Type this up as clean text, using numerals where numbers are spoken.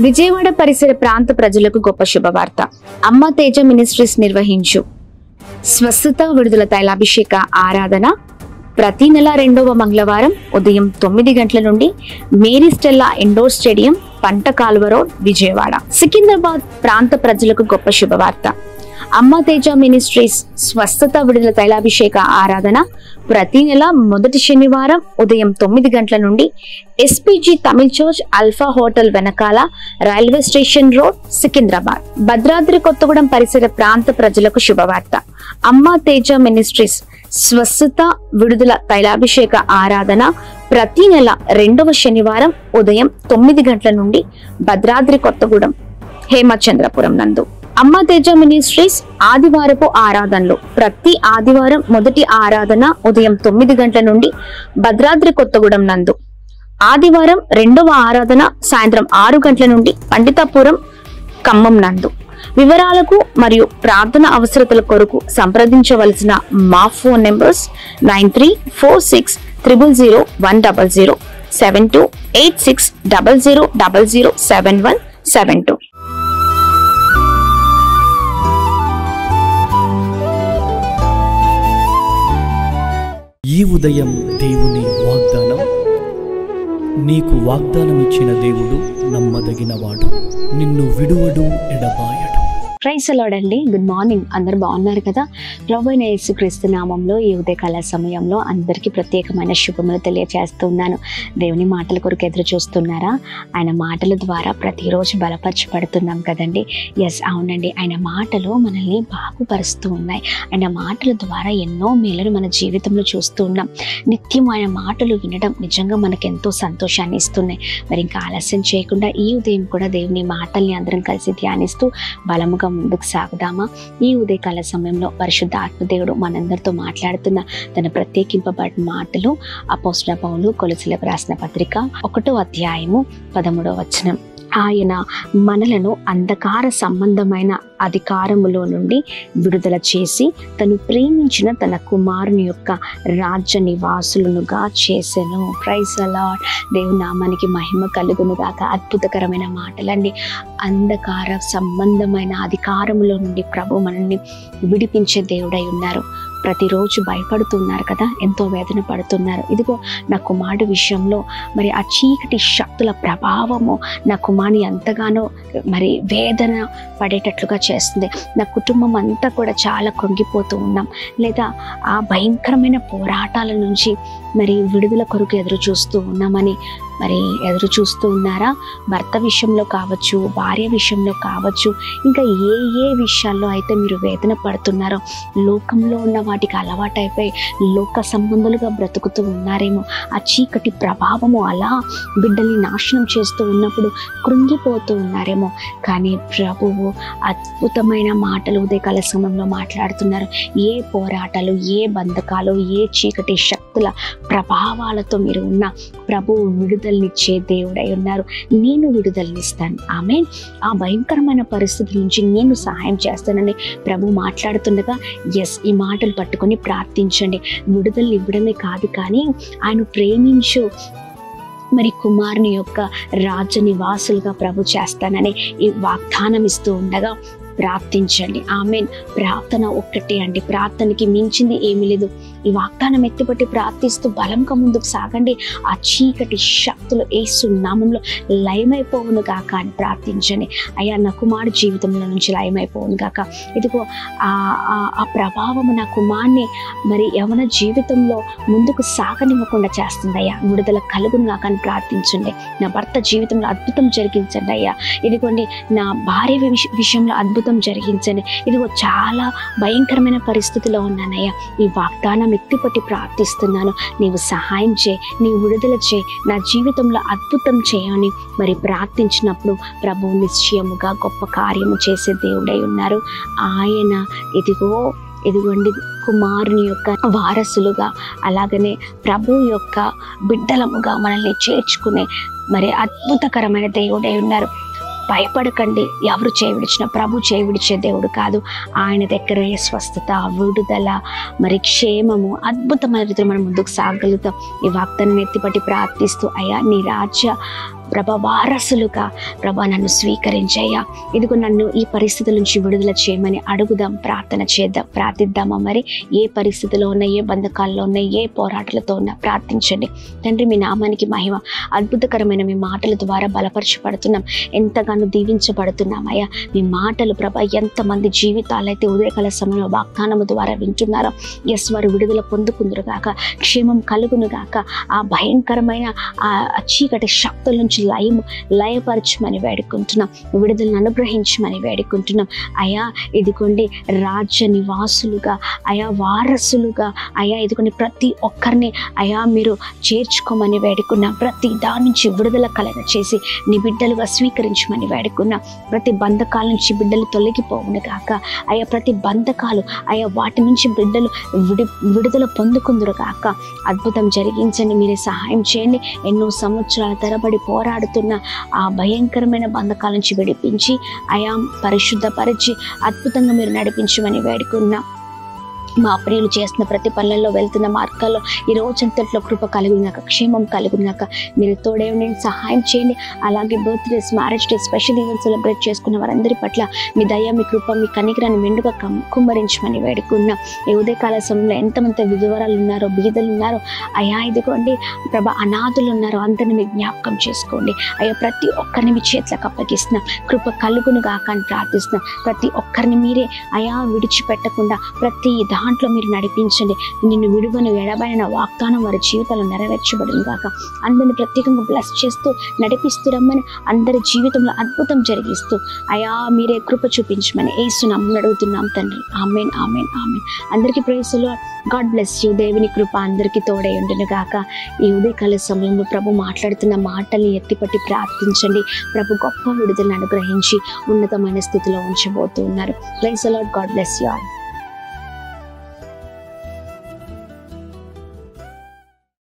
విజయవాడ పరిసర ప్రాంత ప్రజలకు గొప్ప శుభవార్త. అమ్మ తేజ మినిస్ట్రీస్ నిర్వహించు స్వస్థత విడుదల తైలాభిషేక ఆరాధన ప్రతి నెల 2వ మంగళవారం ఉదయం 9 గంటల నుండి మేరీ స్టెల్లా ఇండోర్ స్టేడియం, పంట కాలువ రోడ్, విజయవాడ. సికింద్రాబాద్ ప్రాంత ప్రజలకు గొప్ప శుభవార్త. అమ్మ తేజ మినిస్ట్రీస్ స్వస్థత విడుదల తైలాభిషేక ఆరాధన ప్రతి నెల మొదటి శనివారం ఉదయం 9 గంటల నుండి SPG Tamil church, alpha hotel వెనకాల, railway station road, Secunderabad. Bhadradri Kothagudem పరిసర ప్రాంత ప్రజలకు శుభవార్త. అమ్మ తేజ మినిస్ట్రీస్ స్వస్థత విడుదల తైలాభిషేక ఆరాధన ప్రతి నెల 2వ శనివారం ఉదయం 9 గంటల నుండి భద్రాద్రి కొత్తగూడెం, హేమచంద్రపురం నందు. అమ్మ తేజ మినిస్ట్రీస్ ఆదివారపు ఆరాధనలు ప్రతి ఆదివారం మొదటి ఆరాధన ఉదయం 9 గంటల నుండి భద్రాద్రి కొత్తగూడెం నందు. ఆదివారం 2వ ఆరాధన సాయంత్రం 6 గంటల నుండి పండితాపురం, ఖమ్మం నందు. వివరాలకు మరియు ప్రార్థన అవసరతల కొరకు సంప్రదించవలసిన మా ఫోన్ నెంబర్స్ 9346000100, 728600007172. ఈ ఉదయం దేవుని వాగ్దానం. నీకు వాగ్దానం ఇచ్చిన దేవుడు నమ్మదగినవాడు, నిన్ను విడువడు, ఎడబాయడు. ప్రైజ్ ది లార్డ్ అండి. Good morning. అందరు బాగున్నారు కదా? ప్రభువైన యేసుక్రీస్తు నామంలో ఈ ఉదయకాల సమయంలో అందరికీ ప్రత్యేకమైన శుభములు తెలియజేస్తున్నాను. దేవుని మాటల కొరకు ఎదురు చూస్తున్నారా? ఆయన మాటల ద్వారా ప్రతిరోజు బలపరచబడుతున్నాం కదండి. ఎస్, అవునండి. ఆయన మాటలు మనల్ని బాగుపరుస్తూ ఉన్నాయి. ఆయన మాటల ద్వారా ఎన్నో మేలును మన జీవితంలో చూస్తూ ఉన్నాం. నిత్యం ఆయన మాటలు వినడం నిజంగా మనకు ఎంతో సంతోషాన్ని ఇస్తున్నాయి. మరి ఇంకా ఆలస్యం చేయకుండా ఈ ఉదయం కూడా దేవుని మాటల్ని అందరం కలిసి ధ్యానిస్తూ బలముగా ముందుకు సాగుదామా? ఈ ఉదయకాల సమయంలో పరిశుద్ధ ఆత్మదేవుడు మనందరితో మాట్లాడుతున్న తన ప్రత్యేకింపబడిన మాటలు అపోస్తలుడైన పౌలు కొలొస్సీయులకు రాసిన పత్రిక 1వ అధ్యాయము 13వ వచనం. ఆయన మనలను అంధకార సంబంధమైన అధికారములో నుండి విడుదల చేసి తను ప్రేమించిన తన కుమారుని యొక్క రాజ్య నివాసులనుగా చేసెను. Praise the Lord. దేవుని నామానికి మహిమ కలుగును గాక. అద్భుతకరమైన మాటలండి. అంధకార సంబంధమైన అధికారములో నుండి ప్రభు మనల్ని విడిపించే దేవుడై ఉన్నారు. ప్రతిరోజు భయపడుతున్నారు కదా, ఎంతో వేదన పడుతున్నారు. ఇదిగో నా కుమారుడు విషయంలో మరి ఆ చీకటి శక్తుల ప్రభావము నా కుమారుని ఎంతగానో మరి వేదన పడేటట్లుగా చేస్తుంది. నా కుటుంబం అంతా కూడా చాలా కృంగిపోతూ ఉన్నాం, లేదా ఆ భయంకరమైన పోరాటాల నుంచి మరి విడుదల కొరకు ఎదురు చూస్తూ ఉన్నామని మరి ఎదురు చూస్తూ ఉన్నారా? భర్త విషయంలో కావచ్చు, భార్య విషయంలో కావచ్చు, ఇంకా ఏ ఏ విషయాల్లో అయితే మీరు వేదన పడుతున్నారో, లోకంలో ఉన్న వాటికి అలవాటైపోయి లోక సంబంధులుగా బ్రతుకుతూ ఉన్నారేమో, ఆ చీకటి ప్రభావము అలా బిడ్డల్ని నాశనం చేస్తూ ఉన్నప్పుడు కృంగిపోతూ ఉన్నారేమో. కానీ ప్రభువు అద్భుతమైన మాటలు ఉదయకాల సమయంలో మాట్లాడుతున్నారు. ఏ పోరాటాలు, ఏ బంధకాలు, ఏ చీకటి శక్తుల ప్రభావాలతో మీరు ఉన్న ప్రభువు విడుదలనిచ్చే దేవుడై ఉన్నారు. నేను విడుదలనిస్తాను. ఆమేన్. ఆ భయంకరమైన పరిస్థితి నుంచి నేను సహాయం చేస్తానని ప్రభు మాట్లాడుతుండగా ఎస్, ఈ మాటలు పట్టుకొని ప్రార్థించండి. విడుదల ఇవ్వడమే కాదు, కానీ ఆయన ప్రేమించు మరి కుమారుని యొక్క రాజ్య నివాసులుగా ప్రభు చేస్తానని ఈ వాగ్దానం ఇస్తూ ఉండగా ప్రార్థించండి. ఆమేన్. ప్రార్థన ఒక్కటే అండి. ప్రార్థనకి మించింది ఏమీ లేదు. ఈ వాగ్దానం ఎత్తిపట్టి ప్రార్థిస్తూ బలంగా ముందుకు సాగండి. ఆ చీకటి శక్తులు యేసు నామంలో లయమైపోవును గాక అని ప్రార్థించండి. అయ్యా, నా కుమారుడు జీవితంలో నుంచి లయమైపోవును గాక. ఇదిగో ఆ ప్రభావము నా కుమారుని మరి యవన జీవితంలో ముందుకు సాగనివ్వకుండా చేస్తుంది. అయ్యా, విడుదల కలుగును గాక అని ప్రార్థించండి. నా భర్త జీవితంలో అద్భుతం జరిగించండి. అయ్యా, ఇదిగోండి నా భార్య విషయంలో అద్భుతం జరిగించండి. ఇదిగో చాలా భయంకరమైన పరిస్థితిలో ఉన్నానయ్యా. ఈ వాగ్దానం ఎత్తిపట్టి ప్రార్థిస్తున్నాను. నీవు సహాయం చేయి, నీవు విడుదల చేయి, నా జీవితంలో అద్భుతం చేయని మరి ప్రార్థించినప్పుడు ప్రభు నిశ్చయముగా గొప్ప కార్యము చేసే దేవుడై ఉన్నారు. ఆయన ఇదిగోండి కుమారుని యొక్క వారసులుగా, అలాగనే ప్రభు యొక్క బిడ్డలముగా మనల్ని చేర్చుకునే మరి అద్భుతకరమైన దేవుడై ఉన్నారు. భయపడకండి. ఎవరు చేయవిడిచిన ప్రభు చేయవిడిచే దేవుడు కాదు. ఆయన దగ్గరే స్వస్థత, విడుదల, మరి క్షేమము, అద్భుతమైన రీతిలో మనం ముందుకు సాగలుగుతాం. ఈ వాగ్దాన్ని ఎత్తిపట్టి ప్రార్థిస్తూ, అయ్యా నీ రాజ్య ప్రభా వారసులుగా ప్రభా నన్ను స్వీకరించయ్యా. ఇదిగో నన్ను ఈ పరిస్థితుల నుంచి విడుదల చేయమని అడుగుదాం, ప్రార్థన చేద్దాం, ప్రార్థిద్దామా. మరి ఏ పరిస్థితిలో ఉన్నా, ఏ బంధకాల్లో ఉన్నా, ఏ పోరాటాలతో ఉన్నా ప్రార్థించండి. తండ్రి మీ నామానికి మహిమ. అద్భుతకరమైన మీ మాటల ద్వారా బలపరచబడుతున్నాం, ఎంతగానో దీవించబడుతున్నాం అయ్యా. మీ మాటలు ప్రభా ఎంతమంది జీవితాలైతే ఉదయకాల సమయంలో వాగ్దానము ద్వారా వింటున్నారో ఎస్ వారు విడుదల పొందుకుందురుగాక, క్షేమం కలుగునుగాక. ఆ భయంకరమైన ఆ చీకటి శక్తుల నుంచి లయపరచమని వేడుకుంటున్నాం, విడుదలను అనుగ్రహించమని వేడుకుంటున్నాం అయా. ఇదిగోండి రాజ్య నివాసులుగా అయా, వారసులుగా అయా, ఇదిగోండి ప్రతి ఒక్కరిని అయా మీరు చేర్చుకోమని వేడుకున్నాం. ప్రతి దాని నుంచి విడుదల కలగ చేసి నీ బిడ్డలుగా స్వీకరించమని వేడుకున్నాం. ప్రతి బంధకాల నుంచి బిడ్డలు తొలగిపోవును గాక అయా. ప్రతి బంధకాలు అయా వాటి నుంచి బిడ్డలు విడుదల పొందుకుందురు గాక. అద్భుతం జరిగించండి, మీరే సహాయం చేయండి. ఎన్నో సంవత్సరాల తరబడి పోరాడుతున్న ఆ భయంకరమైన బంధకాల నుంచి విడిపించి అయా పరిశుద్ధపరిచి అద్భుతంగా మీరు నడిపించమని వేడుకున్నాం. మా ప్రియులు చేస్తున్న ప్రతి పనులలో వెళ్తున్న మార్గాల్లో ఈ రోజంతట్లో కృప కలుగునాక, క్షేమం కలుగునాక మీరు తోడేయండి, సహాయం చేయండి. అలాగే birthdays, marriage day, special event celebrate చేసుకున్న వారందరి పట్ల మీ దయ, మీ కృప, మీ కనికరాన్ని మెండుగా కుమ్మరించమని వేడుకున్నాం. ఈ ఉదయకాల సమయంలో ఎంతమంది విధవరాలు ఉన్నారో, బీదలు ఉన్నారో అయా, ఇదిగోండి ప్రభా అనాథులు ఉన్నారో అందరిని మీ జ్ఞాపకం చేసుకోండి అయ్యా. ప్రతి ఒక్కరిని మీ చేతులకు అప్పగిస్తున్నాం, కృప కలుగును గాక అని ప్రార్థిస్తున్నాం. ప్రతి ఒక్కరిని మీరే అయా విడిచిపెట్టకుండా ప్రతి దాంట్లో మీరు నడిపించండి. నిన్ను విడువను ఎడబడిన వాగ్దానం వారి జీవితాలు నెరవేర్చబడును గాక. అందరిని ప్రత్యేకంగా బ్లెస్ చేస్తూ నడిపిస్తూ రమ్మని, అందరి జీవితంలో అద్భుతం జరిగిస్తూ అయా మీరే కృప చూపించమని యేసు నామమున అడుగుతున్నాం తండ్రి. ఆమేన్, ఆమేన్, ఆమేన్. అందరికీ praise the Lord. God bless you. దేవుని కృప అందరికీ తోడై ఉండును గాక. ఈ ఉదయకాల సమయంలో ప్రభు మాట్లాడుతున్న మాటల్ని ఎత్తిపట్టి ప్రార్థించండి. ప్రభు గొప్ప విడుదలను అనుగ్రహించి ఉన్నతమైన స్థితిలో ఉంచబోతూ ఉన్నారు. Praise the Lord. God bless you all.